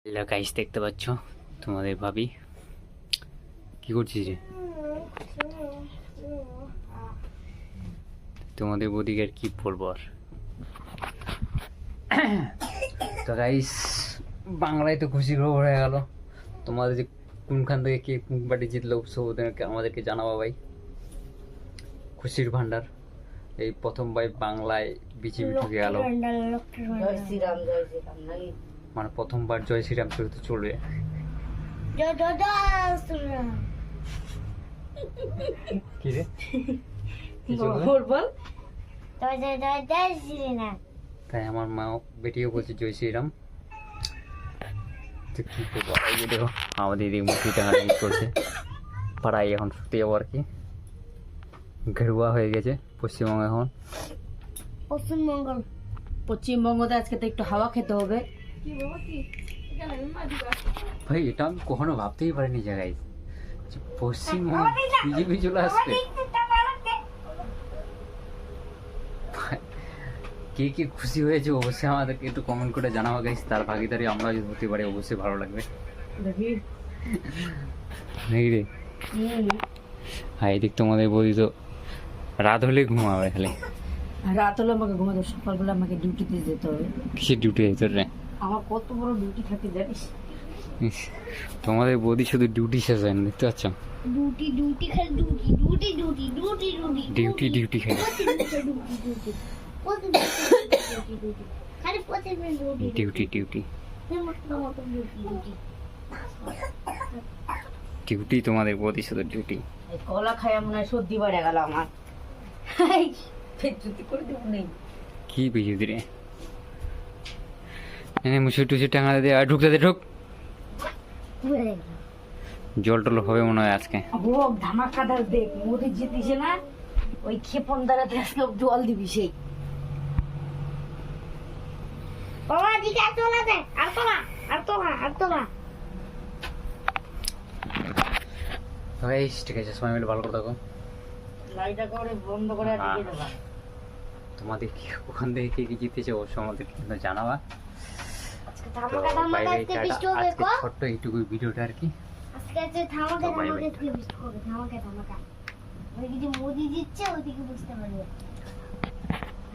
Hello guys, দেখতে পাচ্ছ তোমাদের ভাবি কি করছিস রে? তোমাদের বদিকে আর কি বলবো আর। তো গাইস, বাংলায় তো খুশি খবর হয়ে গেল। তোমাদের যে কোনখান থেকে কে কোন পার্টি জিতলো সব ওদেরকে আমাদেরকে জানাবো ভাই। খুশির ভান্ডার এই প্রথমবার বাংলায় বিজেপি ঢুকে গেল, মানে প্রথমবার জয় শ্রীরাম চলতে চলবে। কি রে তাই আমার মা বেটিও বলছে জয় শ্রীরাম। তো কি করবো, এই যে দেখো আমাদের এদিকে মুখি টাঙাটাঙি করছে পাড়ায়। এখন সত্যি যাবো আর কি, ঘেরুয়া হয়ে গেছে পশ্চিমবঙ্গ। এখন পশ্চিমবঙ্গতে আজকে তো একটু হাওয়া খেতে হবে ভাই। এটা আমি কখনো ভাবতেই পারিনি জায়গায় পশ্চিমবঙ্গ বিজেপি চলে আসবে। কে কে খুশি হয়েছে অবশ্যই আমাদেরকে একটু কমেন্ট করে জানাবো গাইস। তার ভাগিদারি আমরা যদি হতে পারি অবশ্যই ভালো লাগবে নাকি রে? হ্যাঁ, এদিক তোমাদের বলি তো রাত হলে ঘুমাবে খালি। রাত হলে আমাকে ঘুমাতে, সকালবেলা আমাকে ডিউটিতে যেতে হবে। কিসের ডিউটি আছে রে? আমার কত বড় ডিউটি থাকে জানিস? তোমাদের বৌদি শুধু ডিউটি শেষ হয় না, দেখতে পাচ্ছ? ডিউটি খালি ডিউটি খালি ডিউটি তোমাদের বৌদি শুধু ডিউটি। কলা খাই মনে হয় সর্দি বেড়ে গেল আমার। যদি করে দেবো নেই কি বিজুদি রে? মুসি টুসি টাঙা দিয়ে আর ঢুকতে দে, ঢুক। জল টল হবে মনে হয় আজকে। হোক ধামাকাদার দেখ, মোদি জিতিছে না, ওই ক্ষেপণ দ্বারা আজকে জল দিবি সেই। বাবা দিকে আর তোলা দে, আর তোলা ঠিক আছে, সময় মিলে ভালো করে থাকো। লাইটটা করে বন্ধ করে দিয়ে দেবা। তোমাদের কি ওখান থেকে কে কি জিতেছে অবশ্যই আমাদেরকে কিন্তু জানাবা। আজকে তো ধামাকা বাই বাই, আজকে টাটা। বৃষ্টি হবে আজকে কো ছোট্ট এইটুকু ভিডিওটা আর কি। আজকে ধামাকা তো বাই বাই। আজকে বৃষ্টি হবে ধামাকা ওইদিকে মোদি জিতছে ওইদিকে বুঝতে পারবে।